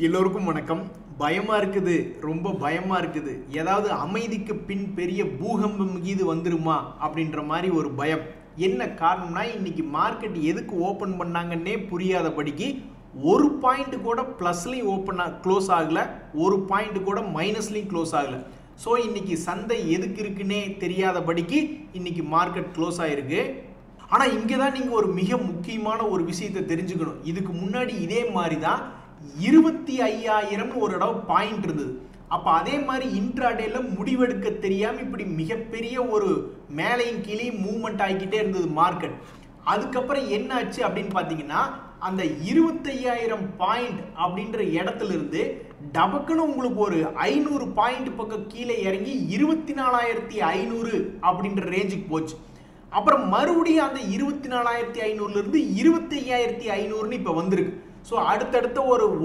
எல்லோருக்கும் வணக்கம். பயமா இருக்குது, ரொம்ப பயமா இருக்குது. ஏதாவது அமைதிக்கு பின் பெரிய பூகம்பம் இது வந்துருமா அப்படின்ற மாதிரி ஒரு பயம். என்ன காரணம்னா, இன்னைக்கு மார்க்கெட் எதுக்கு ஓப்பன் பண்ணாங்கன்னே புரியாதபடிக்கு ஒரு பாயிண்ட் கூட ப்ளஸ்லையும் க்ளோஸ் ஆகல, ஒரு பாயிண்ட் கூட மைனஸ்லையும் க்ளோஸ் ஆகல. ஸோ இன்னைக்கு சந்தை எதுக்கு இருக்குன்னே தெரியாதபடிக்கு இன்னைக்கு மார்க்கெட் க்ளோஸ் ஆயிருக்கு. ஆனால் இங்கே தான் நீங்கள் ஒரு மிக முக்கியமான ஒரு விஷயத்தை தெரிஞ்சுக்கணும். இதுக்கு முன்னாடி இதே மாதிரி தான் 25,000 ஒரு இடம் பாயிண்ட் இருந்தது. அப்போ அதே மாதிரி இன்ட்ராடேல முடிவெடுக்க தெரியாமல் இப்படி மிகப்பெரிய ஒரு மேலையும் கீழே மூவ்மெண்ட் ஆகிக்கிட்டே இருந்தது மார்க்கெட். அதுக்கப்புறம் என்ன ஆச்சு அப்படின்னு பார்த்தீங்கன்னா, அந்த 25,000 பாயிண்ட் அப்படின்ற இடத்துல இருந்து டபக்குன்னு உங்களுக்கு ஒரு 500 பாயிண்ட் பக்கம் கீழே இறங்கி 24,500 அப்படின்ற ரேஞ்சுக்கு போச்சு. அப்புறம் மறுபடியும் அந்த 24,500 இருந்து 25,500 இப்போ வந்திருக்கு. ஸோ அடுத்தடுத்த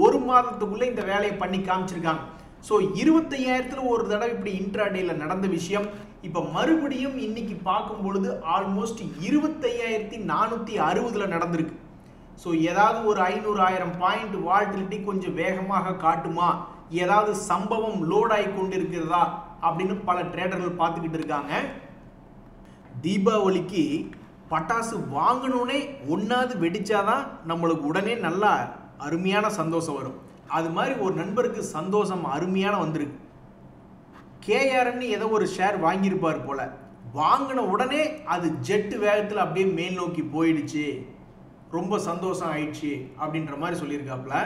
ஒரு மாதத்துக்குள்ளே இந்த வேலையை பண்ணி காமிச்சிருக்காங்க. ஸோ 25,000 ஒரு தடவை இப்படி இன்ட்ராடேல நடந்த விஷயம் இப்போ மறுபடியும் இன்னைக்கு பார்க்கும் பொழுது ஆல்மோஸ்ட் 25,460 நடந்திருக்கு. ஸோ ஏதாவது ஒரு 500,000 பாயிண்ட் வால்டிலிட்டி கொஞ்சம் வேகமாக காட்டுமா, ஏதாவது சம்பவம் லோட் ஆகி கொண்டிருக்கிறதா அப்படின்னு பல ட்ரேடர்கள் பார்த்துக்கிட்டு இருக்காங்க. தீபாவளிக்கு பட்டாசு வாங்கணுன்னே ஒன்றாவது வெடிச்சாதான் நம்மளுக்கு உடனே நல்லா அருமையான சந்தோஷம் வரும். அது மாதிரி ஒரு நண்பருக்கு சந்தோஷம் அருமையான வந்திருக்கு. கேஆர்ன்னு ஏதோ ஒரு ஷேர் வாங்கியிருப்பார் போல, வாங்கின உடனே அது ஜெட்டு வேகத்தில் அப்படியே மேல் நோக்கி போயிடுச்சு, ரொம்ப சந்தோஷம் ஆயிடுச்சு அப்படின்ற மாதிரி சொல்லியிருக்காப்புல.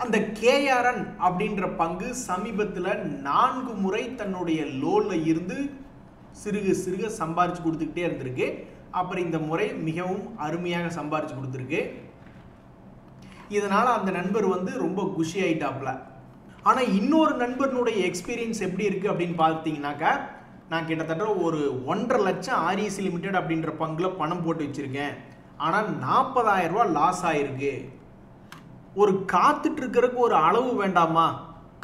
அந்த கேஆர்என் அப்படின்ற பங்கு சமீபத்தில் 4 முறை தன்னுடைய லோல இருந்து சிறுக சிறுக சம்பாரிச்சு கொடுத்துக்கிட்டே இருந்திருக்கு. அப்புறம் இந்த முறை மிகவும் அருமையாக சம்பாரிச்சு கொடுத்துருக்கு. இதனால அந்த நண்பர் ரொம்ப குஷி ஆயிட்டாப்ல. ஆனால் இன்னொரு நண்பர்களுடைய எக்ஸ்பீரியன்ஸ் எப்படி இருக்கு அப்படின்னு பார்த்தீங்கன்னாக்கா, நான் கிட்டத்தட்ட ஒரு 1.5 லட்சம் ஆர்இசி லிமிடெட் அப்படின்ற பங்கில் பணம் போட்டு வச்சிருக்கேன். ஆனால் 40,000 ரூபா லாஸ் ஆயிருக்கு. ஒரு காத்துட்டு இருக்கிறதுக்கு ஒரு அளவு வேண்டாமா?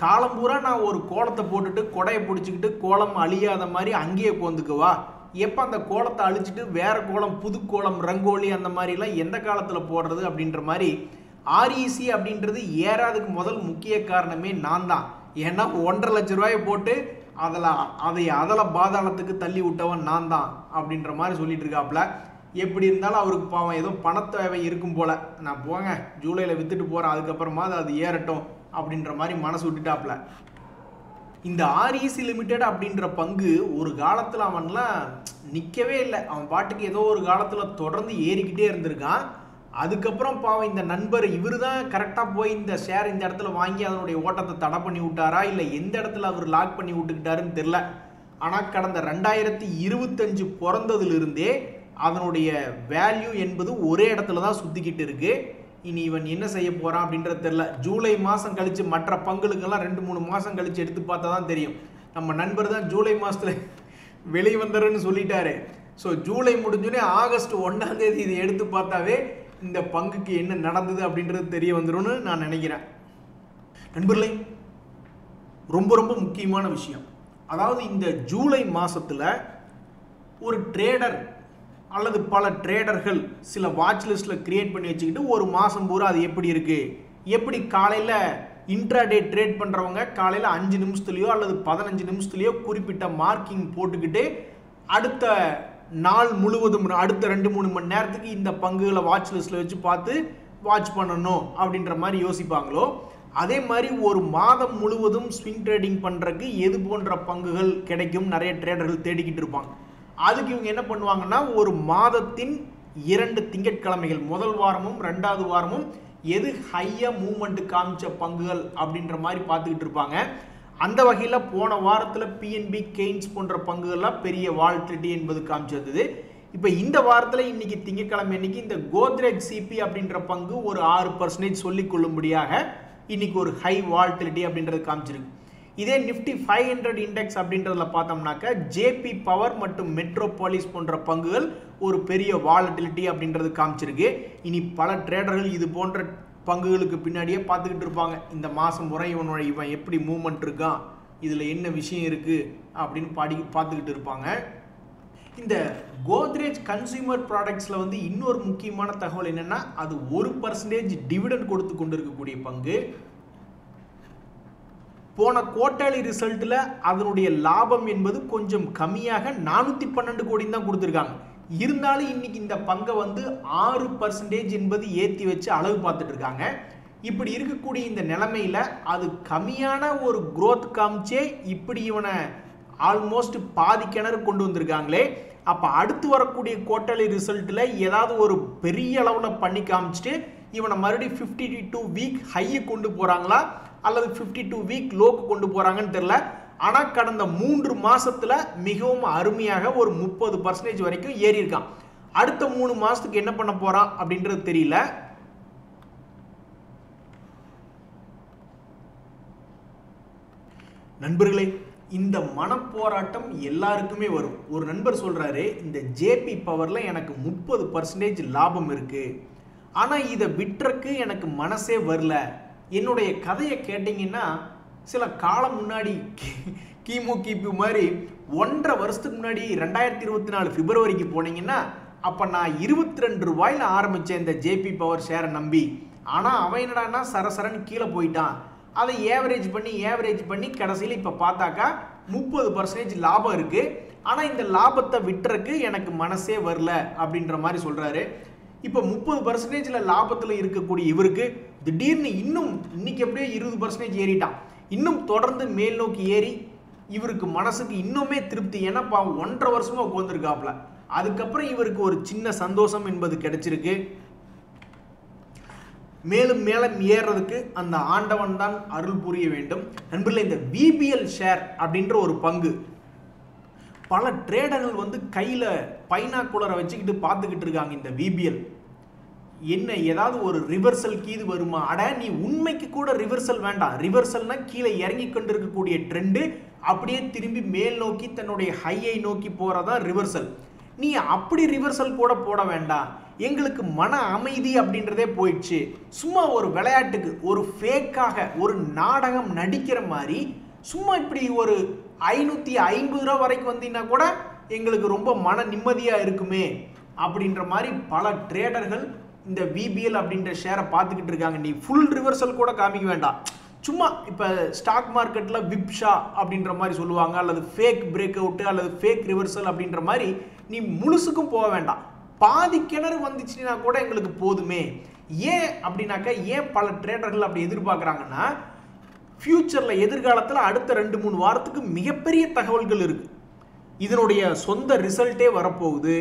காலம் பூரா நான் ஒரு கோலத்தை போட்டுட்டு கொடையை பிடிச்சிக்கிட்டு கோலம் அழியாத மாதிரி அங்கேயே உட்காந்துக்குவா? எப்போ அந்த கோலத்தை அழிச்சிட்டு வேற கோலம், புது கோலம், ரங்கோலி அந்த மாதிரிலாம் எந்த காலத்தில் போடுறது அப்படின்ற மாதிரி ஆர்இசி அப்படின்றது ஏறாதுக்கு முதல் முக்கிய காரணமே நான் தான். ஏன்னா 1.5 லட்ச ரூபாயை போட்டு அதில் பாதாளத்துக்கு தள்ளி விட்டவன் நான் தான் அப்படின்ற மாதிரி சொல்லிட்டு இருக்காப்புல. எப்படி இருந்தாலும் அவருக்கு பாவம் ஏதோ பணத்தேவை இருக்கும் போல, நான் போங்க ஜூலையில் வித்துட்டு போகிறேன், அதுக்கப்புறமா அது ஏறட்டும் அப்படின்ற மாதிரி மனசு விட்டுட்டாப்புல. இந்த ஆர்இசி லிமிடெட் அப்படின்ற பங்கு ஒரு காலத்தில் அவன்லாம் நிற்கவே இல்லை. அவன் பாட்டுக்கு ஏதோ ஒரு காலத்தில் தொடர்ந்து ஏறிக்கிட்டே இருந்திருக்கான். அதுக்கப்புறம் பாவம் இந்த நண்பர் இவர் தான் கரெக்டாக போய் இந்த ஷேர் இந்த இடத்துல வாங்கி அதனுடைய ஓட்டத்தை தடை பண்ணி விட்டாரா, இல்லை எந்த இடத்துல அவர் லாக் பண்ணி விட்டுக்கிட்டாருன்னு தெரில. ஆனால் கடந்த 2025 பிறந்ததுலேருந்தே அதனுடைய வேல்யூ என்பது ஒரே இடத்துல தான் சுற்றிக்கிட்டு இருக்கு. இனி இவன் என்ன செய்ய போகிறான் அப்படின்றது தெரில. ஜூலை மாதம் கழித்து மற்ற பங்குகளுக்கெல்லாம் 2-3 மாதம் கழித்து எடுத்து பார்த்தா தான் தெரியும். நம்ம நண்பர் தான் ஜூலை மாதத்தில் வெளியே வந்துடுறேன்னு சொல்லிட்டாரு. ஸோ ஜூலை முடிஞ்சோடனே ஆகஸ்ட் 1ஆம் தேதி இதை எடுத்து பார்த்தாவே இந்த பங்குக்கு என்ன நடந்தது அப்படின்றது தெரிய வந்துடும்னு நான் நினைக்கிறேன். நண்பர்களே, ரொம்ப ரொம்ப முக்கியமான விஷயம், அதாவது இந்த ஜூலை மாதத்தில் ஒரு ட்ரேடர் அல்லது பல ட்ரேடர்கள் சில வாட்ச் லிஸ்ட்டில் கிரியேட் பண்ணி வச்சுக்கிட்டு ஒரு மாதம் பூரா அது எப்படி இருக்குது, எப்படி காலையில் இன்ட்ராடே ட்ரேட் பண்ணுறவங்க காலையில் 5 நிமிஷத்துலையோ அல்லது 15 நிமிஷத்துலையோ குறிப்பிட்ட மார்க்கிங் போட்டுக்கிட்டு அடுத்த நாள் முழுவதும் அடுத்த 2-3 மணி நேரத்துக்கு இந்த பங்குகளை வாட்ச் லிஸ்ட்டில் வச்சு பார்த்து வாட்ச் பண்ணணும் அப்படின்ற மாதிரி யோசிப்பாங்களோ, அதே மாதிரி ஒரு மாதம் முழுவதும் ஸ்விங் ட்ரேடிங் பண்ணுறதுக்கு எது போன்ற பங்குகள் கிடைக்கும் நிறைய ட்ரேடர்கள் தேடிக்கிட்டு இருப்பாங்க. அதுக்கு இவங்க என்ன பண்ணுவாங்கன்னா, ஒரு மாதத்தின் 2 திங்கட்கிழமைகள், முதல் வாரமும் 2வது வாரமும் எது ஹையாக மூவ்மெண்ட் காமிச்ச பங்குகள் அப்படின்ற மாதிரி பார்த்துக்கிட்டு இருப்பாங்க. அந்த வகையில் போன வாரத்தில் பிஎன்பி, கெய்ன்ஸ் போன்ற பங்குகள்லாம் பெரிய வால்டிலிட்டி என்பது காமிச்சிருந்தது. இப்போ இந்த வாரத்தில் இன்னைக்கு திங்கட்கிழமை இன்னைக்கு இந்த கோத்ரேஜ் சிபி அப்படின்ற பங்கு ஒரு 6% சொல்லிக்கொள்ளும்படியாக இன்னைக்கு ஒரு ஹை வால்டிலிட்டி அப்படின்றது காமிச்சிருக்கு. இதே நிஃப்டி 500 இண்டெக்ஸ் அப்படின்றதுல பார்த்தோம்னாக்கா ஜேபி பவர் மற்றும் மெட்ரோபாலிஸ் போன்ற பங்குகள் ஒரு பெரிய வாலட்டிலிட்டி அப்படின்றது காமிச்சிருக்கு. இனி பல ட்ரேடர்கள் இது போன்ற பங்குகளுக்கு பின்னாடியே பார்த்துக்கிட்டு இருப்பாங்க. இந்த மாதம் முறை இவன் எப்படி மூவ்மெண்ட் இருக்கான், இதில் என்ன விஷயம் இருக்குது அப்படின்னு பார்த்துக்கிட்டு இருப்பாங்க. இந்த கோத்ரேஜ் கன்சியூமர் ப்ராடக்ட்ஸில் இன்னொரு முக்கியமான தகவல் என்னென்னா, அது 1% டிவிடெண்ட் கொடுத்து கொண்டு இருக்கக்கூடிய பங்கு. போன குவார்ட்டர்லி ரிசல்ட்டில் அதனுடைய லாபம் என்பது கொஞ்சம் கம்மியாக 412 கோடி தான் கொடுத்துருக்காங்க. இருந்தாலும் இன்னைக்கு இந்த பங்கை வந்து 6% என்பது ஏற்றி வச்சு அளவு பார்த்துட்டு இருக்காங்க. இப்படி இருக்கக்கூடிய இந்த நிலைமையில அது கம்மியான ஒரு growth காமிச்சே இப்படி இவனை ஆல்மோஸ்ட் பாதி கிணறு கொண்டு வந்திருக்காங்களே. அப்போ அடுத்து வரக்கூடிய குவார்ட்டர்லி ரிசல்ட்டில் ஏதாவது ஒரு பெரிய அளவில் பண்ணி காமிச்சிட்டு இவனை மறுபடியும் 52 வீக் ஹையை கொண்டு போகிறாங்களா அல்லது 52 வீக் லோக்கு கொண்டு போகிறாங்கன்னு தெரியல. ஆனால் கடந்த 3 மாசத்துல மிகவும் அருமையாக ஒரு 30% வரைக்கும் ஏறி இருக்கான். அடுத்த 3 மாசத்துக்கு என்ன பண்ண போறான் அப்படின்றது தெரியல. நண்பர்களே, இந்த மனப்போராட்டம் எல்லாருக்குமே வரும். ஒரு நண்பர் சொல்றாரு, இந்த ஜேபி பவர்ல எனக்கு 30% லாபம் இருக்கு, ஆனா இதை விட்டுறக்கு எனக்கு மனசே வரல. என்னுடைய கதையை கேட்டீங்கன்னா சில காலம் முன்னாடி கிபி மாதிரி 1.5 வருஷத்துக்கு முன்னாடி 2024 பிப்ரவரிக்கு போனீங்கன்னா அப்போ நான் 22 ரூபாயில் ஆரம்பித்தேன் இந்த ஜேபி பவர் ஷேரை நம்பி. ஆனால் அவன் என்னடான்னா சரசரன்னு கீழே போயிட்டான். அதை ஏவரேஜ் பண்ணி கடைசியில் இப்போ பார்த்தாக்கா 30% லாபம் இருக்குது. ஆனால் இந்த லாபத்தை விட்டுறக்கு எனக்கு மனசே வரல அப்படின்ற மாதிரி சொல்கிறாரு. இப்போ 30% லாபத்தில் இருக்கக்கூடிய இவருக்கு திடீர்னு இன்னும் இன்னைக்கு எப்படியோ 20% ஏறிட்டான். இன்னும் தொடர்ந்து மேல் நோக்கி ஏறி இவருக்கு மனசுக்கு இன்னுமே திருப்தி. ஏன்னா 1.5 வருஷமா உட்காந்துருக்காப்ல. அதுக்கப்புறம் இவருக்கு ஒரு சின்ன சந்தோஷம் என்பது கிடைச்சிருக்கு. மேலும் மேலும் ஏறதுக்கு அந்த ஆண்டவன் தான் அருள் புரிய வேண்டும். நண்பர்களே, இந்த விபிஎல் ஷேர் அப்படின்ற ஒரு பங்கு பல ட்ரேடர்கள் வந்து கையில பைனாக்குலரை வச்சுக்கிட்டு பார்த்துக்கிட்டு இருக்காங்க. இந்த விபிஎல் என்ன ஏதாவது ஒரு ரிவர்சல் கீது வருமா? அட, நீ உண்மைக்கு கூட ரிவர்சல் வேண்டாம். ரிவர்சல்னா கீழே இறங்கி கொண்டு இருக்கக்கூடிய ட்ரெண்டு அப்படியே திரும்பி மேல் நோக்கி தன்னுடைய ஹையை நோக்கி போறதா ரிவர்சல். நீ அப்படி ரிவர்சல் கூட போட வேண்டாம். எங்களுக்கு மன அமைதி அப்படின்றதே போயிடுச்சு. சும்மா ஒரு விளையாட்டுக்கு ஒரு ஃபேக்காக ஒரு நாடகம் நடிக்கிற மாதிரி சும்மா இப்படி ஒரு 550 ரூபா வரைக்கும் வந்தீங்கன்னா கூட எங்களுக்கு ரொம்ப மன நிம்மதியா இருக்குமே அப்படின்ற மாதிரி பல ட்ரேடர்கள் இந்த விபிஎல் அப்படின்ற ஷேரை பார்த்துக்கிட்டு இருக்காங்க. நீ ஃபுல் ரிவர்சல் கூட காமிக்க வேண்டாம். சும்மா இப்போ ஸ்டாக் மார்க்கெட்டில் விப்ஷா அப்படின்ற மாதிரி சொல்லுவாங்க, அல்லது ஃபேக் பிரேக் அவுட்டு அல்லது ஃபேக் ரிவர்சல் அப்படின்ற மாதிரி நீ முழுசுக்கும் போக வேண்டாம். பாதி கிணறு வந்துச்சுன்னா கூட எங்களுக்கு போதுமே. ஏன் அப்படின்னாக்கா, ஏன் பல ட்ரேடர்கள் அப்படி எதிர்பார்க்குறாங்கன்னா, ஃபியூச்சரில் எதிர்காலத்தில் அடுத்த 2-3 வாரத்துக்கு மிகப்பெரிய தகவல்கள் இருக்குது. இதனுடைய சொந்த ரிசல்ட்டே வரப்போகுது.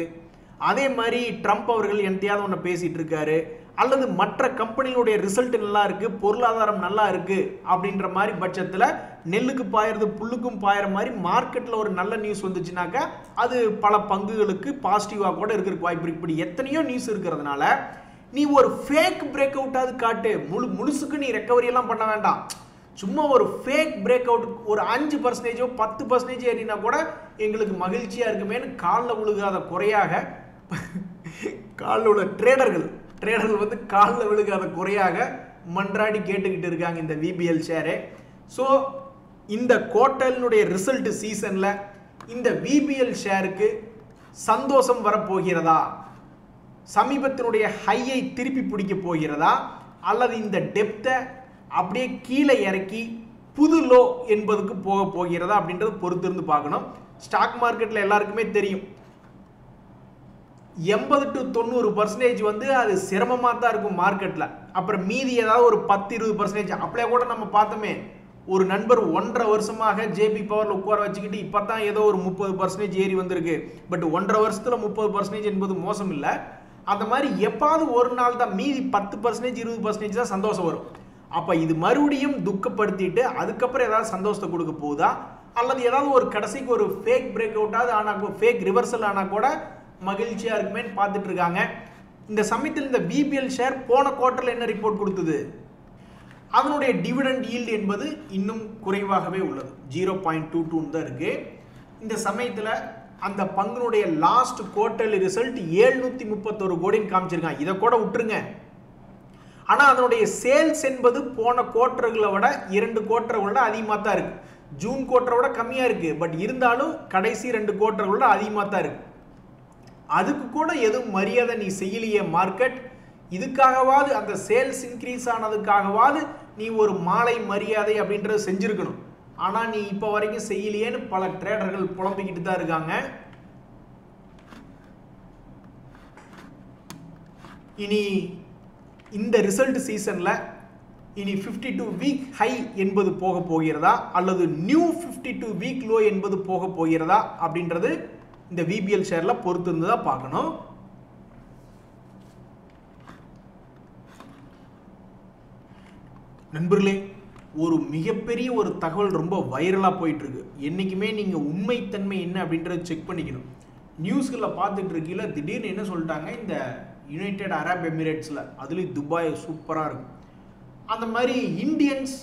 அதே மாதிரி ட்ரம்ப் அவர்கள் எந்தையாவது ஒன்று பேசிகிட்டு இருக்காரு, அல்லது மற்ற கம்பெனிகளுடைய ரிசல்ட் நல்லா இருக்குது, பொருளாதாரம் நல்லா இருக்குது அப்படின்ற மாதிரி பட்சத்தில் நெல்லுக்கு பாயிறது புல்லுக்கும் பாயிற மாதிரி மார்க்கெட்டில் ஒரு நல்ல நியூஸ் வந்துச்சுனாக்கா அது பல பங்குகளுக்கு பாசிட்டிவாக கூட இருக்கிறதுக்கு வாய்ப்பு இருக்குது. இப்படி எத்தனையோ நியூஸ் இருக்கிறதுனால நீ ஒரு ஃபேக் பிரேக் அவுட்டாவது காட்டு. முழுசுக்கு நீ ரெக்கவரி எல்லாம் பண்ண வேண்டாம். சும்மா ஒரு ஃபேக் பிரேக் அவுட் ஒரு 5% 10% ஏறினா கூட எங்களுக்கு மகிழ்ச்சியாக இருக்குமேனு காலில் விழுகாத குறையாக காலில் உள்ள ட்ரேடர்கள் வந்து காலில் விழுகாத குறையாக மன்றாடி கேட்டுக்கிட்டு இருக்காங்க இந்த விபிஎல் ஷேரு. ஸோ இந்த குவார்ட்டர்னுடைய ரிசல்ட் சீசனில் இந்த விபிஎல் ஷேருக்கு சந்தோஷம் வரப்போகிறதா? சமீபத்தினுடைய ஹையை திருப்பி பிடிக்க போகிறதா? அல்லது இந்த டெப்த்தை அப்படியே கீழே இறக்கி புது லோ என்பதுக்கு போக போகிறதா அப்படின்றது பொறுத்திருந்து பார்க்கணும். ஸ்டாக் மார்க்கெட்டில் எல்லாருக்குமே தெரியும், 80 to 90% வந்து அது சிரமமாக தான் இருக்கும் மார்க்கெட்டில். அப்புறம் மீதி ஏதாவது ஒரு 10-20% அப்படியே கூட நம்ம பார்த்தோமே. ஒரு நண்பர் 1.5 வருஷமாக ஜேபி பவரில் உட்கார வச்சுக்கிட்டு இப்போ தான் ஏதோ ஒரு 30% ஏறி வந்திருக்கு. பட் 1.5 வருஷத்தில் 30% என்பது மோசம் இல்லை. அந்த மாதிரி எப்பாவது ஒரு நாள் தான் மீதி 10% 20% தான் சந்தோஷம் வரும். அப்போ இது மறுபடியும் துக்கப்படுத்திட்டு அதுக்கப்புறம் ஏதாவது சந்தோஷத்தை கொடுக்க போகுதா, அல்லது ஏதாவது ஒரு கடைசிக்கு ஒரு ஃபேக் பிரேக் அவுட்டாவது ஆனால் ஃபேக் ரிவர்சல் ஆனால் கூட மகிழ்ச்சியாக இருக்குமேன்னு பார்த்துட்டு இருக்காங்க. இந்த சமயத்தில் இந்த விபிஎல் ஷேர் போன குவார்ட்டரில் என்ன ரிப்போர்ட் கொடுத்தது? அதனுடைய டிவிடெண்ட் ஈல்டு என்பது இன்னும் குறைவாகவே உள்ளது, 0.22 தான் இருக்குது. இந்த சமயத்தில் அந்த பங்குனுடைய லாஸ்ட் குவார்ட்டர்லி ரிசல்ட் 731 கோடின்னு காமிச்சிருக்காங்க. இதை கூட விட்டுருங்க. ஆனால் அதனுடைய சேல்ஸ் என்பது போன குவார்ட்டர்களை விட 2 குவார்ட்டர்களோட அதிகமாக தான் இருக்குது. ஜூன் குவார்ட்டரை விட கம்மியாக இருக்குது. பட் இருந்தாலும் கடைசி 2 குவார்ட்டர்களோட அதிகமாக தான் இருக்குது. அதுக்கு கூட எதுவும் மரியாதை நீ செய்யலையே மார்க்கெட். இதுக்காகவாது அந்த சேல்ஸ் இன்க்ரீஸ் ஆனதுக்காகவாது நீ ஒரு மாலை மரியாதை அப்படின்றது செஞ்சுருக்கணும். ஆனா நீ இப்ப வரைக்கும் செய்யலையேன்னு பல ட்ரேடர்கள் புலம்பிக்கிட்டு தான் இருக்காங்க. இனி இந்த ரிசல்ட் சீசன்ல இனி 52 வீக் ஹை என்பது போக போகிறதா அல்லது நியூ 52 வீக் லோ என்பது போக போகிறதா அப்படின்றது இந்த VBL ஷேர்ல பொறுத்து இருந்ததா பார்க்கணும். நண்பர்களே, ஒரு மிகப்பெரிய ஒரு தகவல் ரொம்ப வைரலா போயிட்டு இருக்கு. என்னைக்குமே நீங்க உண்மைத்தன்மை என்ன அப்படின்றத செக் பண்ணிக்கணும். நியூஸ்களை பார்த்துட்டு இருக்கீங்களா, திடீர்னு என்ன சொல்லிட்டாங்க, இந்த யுனைடெட் அரப் எமிரேட்ஸ்ல அதுலேயும் துபாய் சூப்பரா இருக்கும், அந்த மாதிரி இந்தியன்ஸ்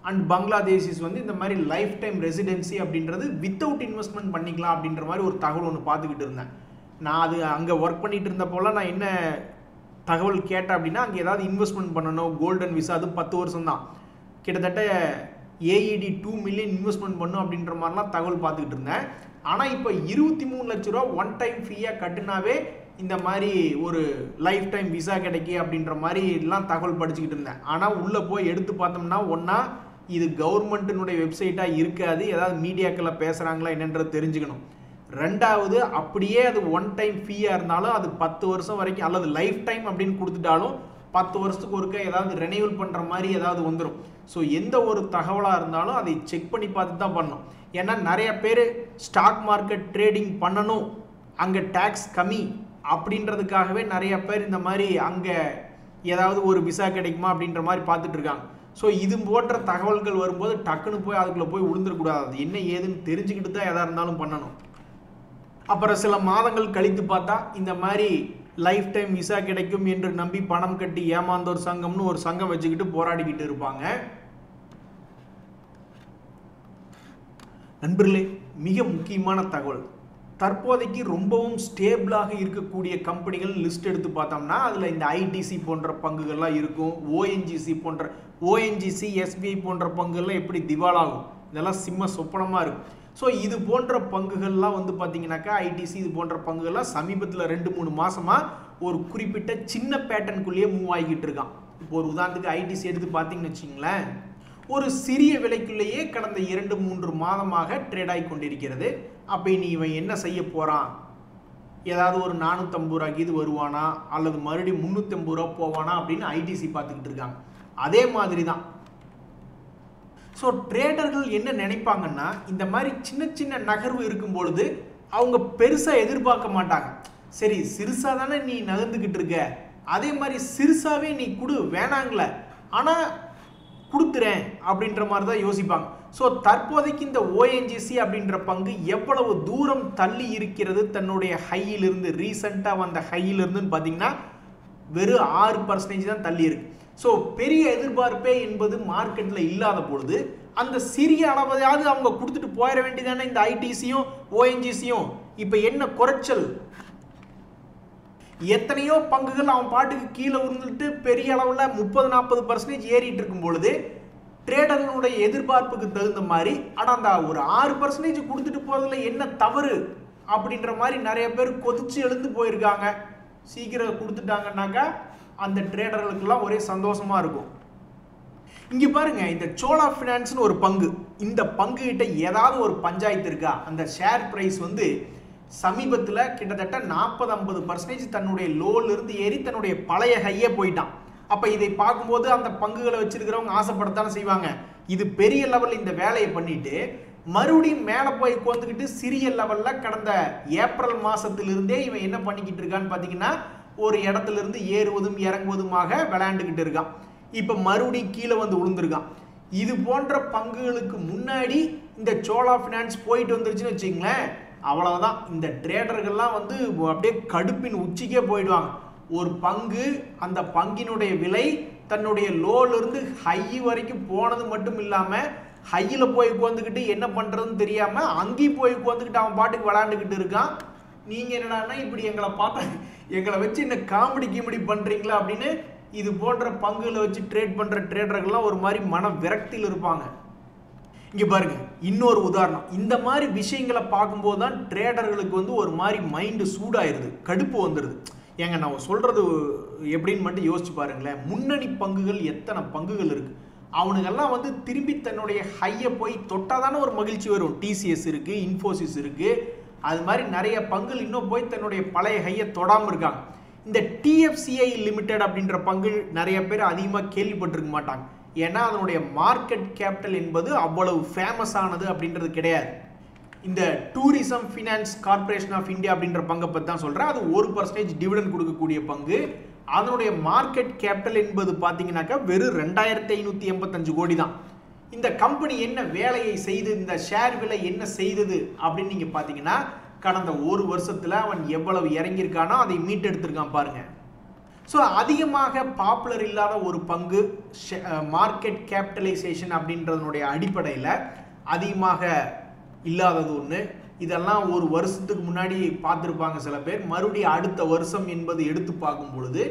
அண்ட் பங்களாதேஷிஸ் வந்து இந்த மாதிரி லைஃப் டைம் ரெசிடென்சி அப்படின்றது வித்தவுட் இன்வெஸ்ட்மெண்ட் பண்ணிக்கலாம் அப்படின்ற மாதிரி ஒரு தகவல் ஒன்று பார்த்துக்கிட்டு இருந்தேன். நான் அது அங்கே ஒர்க் பண்ணிட்டு இருந்தப்போல நான் என்ன தகவல் கேட்டேன் அப்படின்னா, அங்கே ஏதாவது இன்வெஸ்ட்மெண்ட் பண்ணணும், கோல்டன் விசா, அது 10 வருஷம் தான், கிட்டத்தட்ட AED 2 மில்லியன் இன்வெஸ்ட்மெண்ட் பண்ணும் அப்படின்ற மாதிரிலாம் தகவல் பார்த்துக்கிட்டு இருந்தேன். ஆனால் இப்போ 23 லட்ச ரூபா ஒன் டைம் ஃபீயாக கட்டினாவே இந்த மாதிரி ஒரு லைஃப் டைம் விசா கிடைக்கி அப்படின்ற மாதிரி எல்லாம் தகவல் படிச்சுக்கிட்டு இருந்தேன். ஆனால் உள்ளே போய் எடுத்து பார்த்தோம்னா, ஒன்றா இது கவர்மெண்ட்டினுடைய வெப்சைட்டாக இருக்காது, ஏதாவது மீடியாக்களில் பேசுகிறாங்களா என்னன்றது தெரிஞ்சுக்கணும். ரெண்டாவது, அப்படியே அது ஒன் டைம் ஃபீயாக இருந்தாலும் அது 10 வருஷம் வரைக்கும் அல்லது லைஃப் டைம் அப்படின்னு கொடுத்துட்டாலும் 10 வருஷத்துக்கு ஒருக்க ஏதாவது ரெனியூவல் பண்ணுற மாதிரி ஏதாவது வந்துடும். ஸோ எந்த ஒரு தகவலாக இருந்தாலும் அதை செக் பண்ணி பார்த்து தான் பண்ணணும். ஏன்னா நிறைய பேர் ஸ்டாக் மார்க்கெட் ட்ரேடிங் பண்ணணும், அங்கே டேக்ஸ் கம்மி அப்படின்றதுக்காகவே நிறைய பேர் இந்த மாதிரி அங்கே ஏதாவது ஒரு விசா கிடைக்குமா அப்படின்ற மாதிரி பார்த்துட்டு இருக்காங்க. ஸோ இது போன்ற தகவல்கள் வரும்போது டக்குன்னு போய் அதுக்குள்ளே போய் விழுந்துடக்கூடாது. அது என்ன ஏதுன்னு தெரிஞ்சுக்கிட்டு தான் எதாக இருந்தாலும் பண்ணணும். அப்புறம் சில மாதங்கள் கழித்து பார்த்தா இந்த மாதிரி லைஃப் டைம் விசா கிடைக்கும் என்று நம்பி பணம் கட்டி ஏமாந்தோர் சங்கம்னு ஒரு சங்கம் வச்சுக்கிட்டு போராடிக்கிட்டு இருப்பாங்க. நண்பர்களே, மிக முக்கியமான தகவல், தற்போதைக்கு ரொம்பவும் ஸ்டேபிளாக இருக்கக்கூடிய கம்பெனிகள் லிஸ்ட் எடுத்து பார்த்தோம்னா அதில் இந்த ITC போன்ற பங்குகள்லாம் இருக்கும், ONGC SBI போன்ற பங்குகள்லாம் எப்படி திவாலாகும், இதெல்லாம் சிம்ம சொப்பனமாக இருக்கும். ஸோ இது போன்ற பங்குகள்லாம் வந்து பார்த்தீங்கன்னாக்கா ITC இது போன்ற பங்குகள்லாம் சமீபத்தில் 2-3 மாதமாக ஒரு குறிப்பிட்ட சின்ன பேட்டர்னுக்குள்ளேயே மூவ் ஆகிக்கிட்டு இருக்கான். இப்போ ஒரு உதாரணத்துக்கு ITC எடுத்து பார்த்தீங்கன்னு வச்சிங்களேன், ஒரு சிறிய விலைக்குள்ளேயே கடந்த 2-3 மாதமாக ட்ரேட் ஆகி கொண்டிருக்கிறது. அப்போ இனி இவன் என்ன செய்ய போகிறான், ஏதாவது ஒரு 450 ரூபாய்க்கு இது வருவானா அல்லது மறுபடியும் 350 ரூபா போவானா அப்படின்னு ITC பார்த்துக்கிட்டு இருக்காங்க. அதே மாதிரி தான். ஸோ ட்ரேடர்கள் என்ன நினைப்பாங்கன்னா, இந்த மாதிரி சின்ன சின்ன நகர்வு இருக்கும் பொழுது அவங்க பெருசாக எதிர்பார்க்க மாட்டாங்க. சரி, சிறுசாக தானே நீ நகர்ந்துக்கிட்டு இருக்க, அதே மாதிரி சிறுசாகவே நீ கொடு வேணாங்கள, ஆனால் கொடுத்துறேன் அப்படின்ற மாதிரி தான் யோசிப்பாங்க. ஸோ தற்போதைக்கு இந்த ONGC அப்படின்ற பங்கு எவ்வளவு தூரம் தள்ளி இருக்கிறது தன்னுடைய ஹையிலிருந்து, ரீசெண்டாக வந்த ஹையிலிருந்துன்னு பார்த்தீங்கன்னா வெறும் 6% தான் தள்ளி இருக்கு. ஸோ பெரிய எதிர்பார்ப்பே என்பது மார்க்கெட்டில் இல்லாத பொழுது அந்த சிறிய அளவையாவது அவங்க கொடுத்துட்டு போயிட வேண்டியதானே இந்த ITCயும் ONGCயும். இப்போ என்ன குறைச்சல், எத்தனையோ பங்குகள் அவன் பாட்டுக்கு கீழே விழுந்துட்டு பெரிய அளவில் 30-40% ஏறிட்டு இருக்கும் பொழுது ட்ரேடர்களுடைய எதிர்பார்ப்புக்கு தகுந்த மாதிரி ஆனால் அந்த ஒரு 6% கொடுத்துட்டு போறதுல என்ன தவறு அப்படின்ற மாதிரி நிறைய பேர் கொதிச்சு எழுந்து போயிருக்காங்க. சீக்கிரம் கொடுத்துட்டாங்கன்னாக்கா அந்த ட்ரேடர்களுக்கெல்லாம் ஒரே சந்தோஷமா இருக்கும். இங்க பாருங்க, இந்த சோழா ஃபினான்ஸ்னு ஒரு பங்கு, இந்த பங்கு கிட்ட ஏதாவது ஒரு பஞ்சாயத்து இருக்கா? அந்த ஷேர் பிரைஸ் வந்து சமீபத்தில் கிட்டத்தட்ட 40-50% தன்னுடைய லோல இருந்து ஏறி தன்னுடைய பழைய ஹையே போயிட்டான். அப்ப இதை பார்க்கும்போது அந்த பங்குகளை வச்சிருக்கிறவங்க ஆசைப்படத்தானே செய்வாங்க. இது பெரிய லெவல் இந்த வேலையை பண்ணிட்டு மறுபடியும் மேலே போய் உட்காந்துக்கிட்டு சிறிய லெவல்ல கடந்த ஏப்ரல் மாசத்திலிருந்தே இவன் என்ன பண்ணிக்கிட்டு இருக்கான்னு பார்த்தீங்கன்னா ஒரு இடத்துல இருந்து ஏறுவதும் இறங்குவதுமாக விளையாண்டுக்கிட்டு இருக்கான். இப்ப மறுபடியும் கீழே வந்து விழுந்திருக்கான். இது போன்ற பங்குகளுக்கு முன்னாடி இந்த சோழா ஃபினான்ஸ் போயிட்டு வந்துருச்சுன்னு வச்சுங்களேன், அவ்வளவுதான். இந்த ட்ரேடர்கள்லாம் வந்து அப்படியே கடுப்பின் உச்சிக்கே போயிடுவாங்க. ஒரு பங்கு, அந்த பங்கினுடைய விலை தன்னுடைய லோல இருந்து ஹை வரைக்கும் போனது மட்டும் இல்லாம ஹையில போய் உட்காந்துக்கிட்டு என்ன பண்றதுன்னு தெரியாம அங்கேயும் போய் உட்காந்துக்கிட்டு அவன் பாட்டுக்கு விளையாண்டுக்கிட்டு இருக்கான். நீங்க என்னடான்னா இப்படி எங்களை வச்சு என்ன காமெடி கீமெடி பண்றீங்களா அப்படின்னு இது போன்ற பங்குகளை வச்சு ட்ரேட் பண்ற ட்ரேடர்கள்லாம் ஒரு மாதிரி மன விரக்தியில் இருப்பாங்க. இங்க பாருங்க, இன்னொரு உதாரணம். இந்த மாதிரி விஷயங்களை பார்க்கும்போது தான் ட்ரேடர்களுக்கு வந்து ஒரு மாதிரி மைண்டு சூடாயிருது, கடுப்பு வந்துடுது. ஏங்க நான் சொல்றது எப்படின்னு மட்டும் யோசிச்சு பாருங்களேன். முன்னணி பங்குகள் எத்தனை பங்குகள் இருக்கு, அவனுங்கெல்லாம் வந்து திரும்பி தன்னுடைய ஹையை போய் தொட்டாதான ஒரு மகிழ்ச்சி வரும். டிசிஎஸ் இருக்கு, இன்ஃபோசிஸ் இருக்கு, அது மாதிரி நிறைய பங்குகள் இன்னும் போய் தன்னுடைய பழைய ஹையை தொடாமல் இருக்காங்க. இந்த டிஎஃப்சிஐ லிமிடெட் அப்படின்ற பங்கு நிறைய பேர் அதிகமாக கேள்விப்பட்டிருக்க மாட்டாங்க. ஏன்னா அதனுடைய மார்க்கெட் கேபிட்டல் என்பது அவ்வளவு ஃபேமஸ் ஆனது அப்படின்றது கிடையாது. இந்த tourism finance corporation of India அப்படின்ற பங்கை பற்றி தான் சொல்கிறேன். அது 1% டிவிடெண்ட் கொடுக்கக்கூடிய பங்கு. அதனுடைய மார்க்கெட் கேபிட்டல் என்பது பார்த்தீங்கன்னாக்கா வெறும் 2585 கோடி தான். இந்த கம்பெனி என்ன வேலையை செய்து, இந்த ஷேர் விலை என்ன செய்தது அப்படின்னு நீங்கள் பார்த்தீங்கன்னா கடந்த ஒரு வருஷத்தில் அவன் எவ்வளவு இறங்கியிருக்கானோ அதை மீட்டெடுத்திருக்கான் பாருங்க. ஸோ அதிகமாக பாப்புலர் இல்லாத ஒரு பங்கு மார்க்கெட் கேபிட்டலைசேஷன் அப்படின்றதனுடைய அடிப்படையில் அதிகமாக இல்லாதது ஒன்று. இதெல்லாம் ஒரு வருஷத்துக்கு முன்னாடி பார்த்துருப்பாங்க சில பேர். மறுபடியும் அடுத்த வருஷம் என்பது எடுத்து பார்க்கும் பொழுது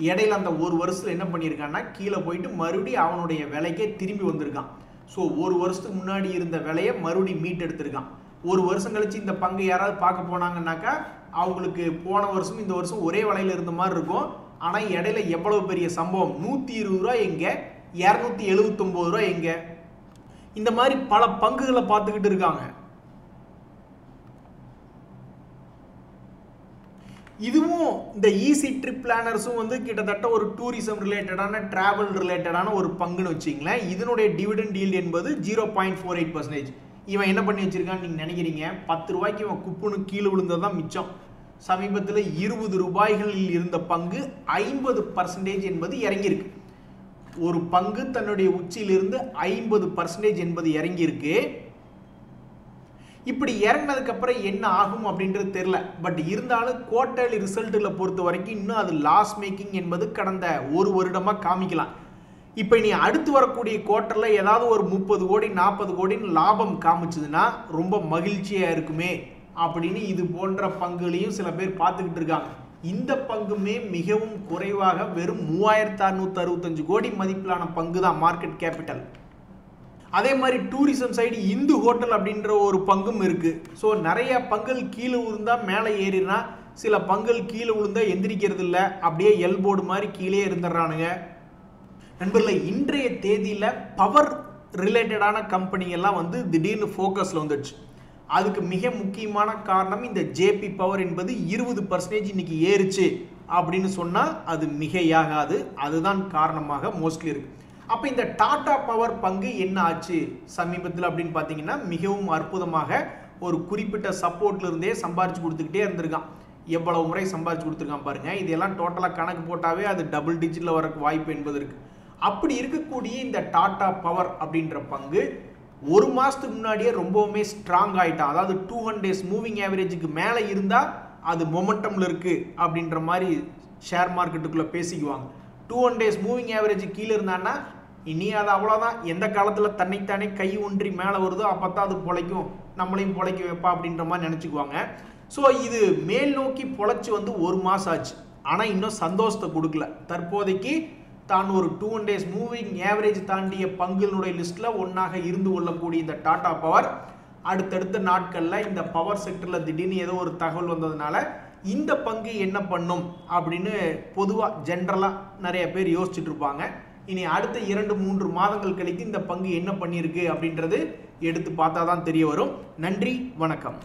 இடையில அந்த ஒரு வருஷத்தில் என்ன பண்ணியிருக்கான்னா கீழே போயிட்டு மறுபடியும் அவனுடைய விலைக்கே திரும்பி வந்திருக்கான். ஸோ ஒரு வருஷத்துக்கு முன்னாடி இருந்த விலையை மறுபடியும் மீட்டெடுத்திருக்கான். ஒரு வருஷம் கழிச்சு இந்த பங்கு யாராவது பார்க்க போனாங்கன்னாக்கா அவங்களுக்கு போன வருஷம் இந்த வருஷம் ஒரே விலையில் இருந்த மாதிரி இருக்கும். ஆனால் இடையில எவ்வளவு பெரிய சம்பவம், 120 ரூபா எங்கே, 279 ரூபா எங்கே, இந்த மாதிரி பல பங்குகளை பார்த்துக்கிட்டு இருக்காங்க. இதுவும் இந்த ஈஸி ட்ரிப் பிளானர்ஸும் வந்து கிட்டத்தட்ட ஒரு டூரிசம் ரிலேட்டடான, டிராவல் ரிலேட்டடான ஒரு பங்குன்னு வச்சிங்களேன். இதனுடைய டிவிடெண்ட் ஈல்டு என்பது 0.48%. இவன் என்ன பண்ணி வச்சிருக்கான்னு நீங்கள் நினைக்கிறீங்க? 10 ரூபாய்க்கு இவன் குப்புன்னு கீழே விழுந்ததான் மிச்சம். சமீபத்தில் 20 ரூபாய்களில் இருந்த பங்கு 50% என்பது இறங்கியிருக்கு. ஒரு பங்கு தன்னுடைய உச்சியிலிருந்து 50% என்பது இறங்கியிருக்கு. இப்படி இறங்கினதுக்கு அப்புறம் என்ன ஆகும் அப்படின்றது தெரியல. பட் இருந்தாலும் குவார்டர்லி ரிசல்ட்டில் பொறுத்த வரைக்கும் இன்னும் அது லாஸ் மேக்கிங் என்பது கடந்த ஒரு வருடமாக காமிக்கலாம். இப்போ நீ அடுத்து வரக்கூடிய குவார்ட்டரில் ஏதாவது ஒரு 30 கோடி 40 கோடின்னு லாபம் காமிச்சதுன்னா ரொம்ப மகிழ்ச்சியாக இருக்குமே அப்படின்னு இது போன்ற பங்குகளையும் சில பேர் பார்த்துக்கிட்டு இருக்காங்க. இந்த பங்குமே மிகவும் குறைவாக வெறும் 3665 கோடி மதிப்பிலான பங்கு தான் மார்க்கெட் கேபிட்டல். அதே மாதிரி டூரிசம் சைடு இந்து ஹோட்டல் அப்படின்ற ஒரு பங்கும் இருக்கு. ஸோ நிறைய பங்குகள் கீழே விழுந்தா மேலே ஏறினா, சில பங்குகள் கீழே விழுந்தா எந்திரிக்கிறது இல்லை, அப்படியே எல்போர்டு மாதிரி கீழே இருந்துடுறானுங்க. நண்பர்களே, இன்றைய தேதியில் பவர் ரிலேட்டடான கம்பெனிகள்லாம் வந்து திடீர்னு ஃபோக்கஸில் வந்துடுச்சு. அதுக்கு மிக முக்கியமான காரணம் இந்த ஜேபி பவர் என்பது 20% இன்னைக்கு ஏறுச்சு அப்படின்னு சொன்னால் அது மிகையாகாது. அதுதான் காரணமாக மோஸ்ட்லி இருக்கு. அப்போ இந்த டாடா பவர் பங்கு என்ன ஆச்சு சமீபத்தில் அப்படின்னு பார்த்தீங்கன்னா மிகவும் அற்புதமாக ஒரு குறிப்பிட்ட சப்போர்ட்ல இருந்தே சம்பாரிச்சு கொடுத்துக்கிட்டே இருந்திருக்கான். எவ்வளவு முறை சம்பாரிச்சு கொடுத்துருக்கான் பாருங்க. இதெல்லாம் டோட்டலாக கணக்கு போட்டாவே அது டபுள் டிஜிட்டில் வர வாய்ப்பு என்பது இருக்கு. அப்படி இருக்கக்கூடிய இந்த டாடா பவர் அப்படின்ற பங்கு ஒரு மாதத்துக்கு முன்னாடியே ரொம்பவுமே ஸ்ட்ராங் ஆகிட்டான். அதாவது 200 days மூவிங் ஆவரேஜுக்கு மேலே இருந்தால் அது மொமெண்டமில் இருக்குது அப்படின்ற மாதிரி ஷேர் மார்க்கெட்டுக்குள்ளே பேசிக்குவாங்க. 200 days மூவிங் ஆவரேஜ் கீழே இருந்தான்னா இனி அது அவ்வளோதான். எந்த காலத்தில் தன்னைத்தானே கை ஒன்றி மேலே வருதோ அப்போ தான் அது பொழைக்கும், நம்மளையும் பொழைக்க வைப்பா அப்படின்ற மாதிரி நினச்சிக்குவாங்க. ஸோ இது மேல் நோக்கி பொழைச்சி வந்து ஒரு மாதம் ஆச்சு. ஆனால் இன்னும் சந்தோஷத்தை கொடுக்கல. தற்போதைக்கு தான் ஒரு 200 days மூவிங் ஆவரேஜ் தாண்டிய பங்குகளுடைய லிஸ்ட்டில் ஒன்றாக இருந்து கொள்ளக்கூடிய இந்த டாடா பவர் அடுத்தடுத்த நாட்களில் இந்த பவர் செக்டரில் திடீர்னு ஏதோ ஒரு தகவல் வந்ததுனால இந்த பங்கு என்ன பண்ணும் அப்படின்னு பொதுவாக ஜென்ரலாக நிறைய பேர் யோசிச்சுட்டு இருப்பாங்க. இனி அடுத்த 2-3 மாதங்கள் கழித்து இந்த பங்கு என்ன பண்ணியிருக்கு அப்படின்றது எடுத்து பார்த்தா தான் தெரிய வரும். நன்றி, வணக்கம்.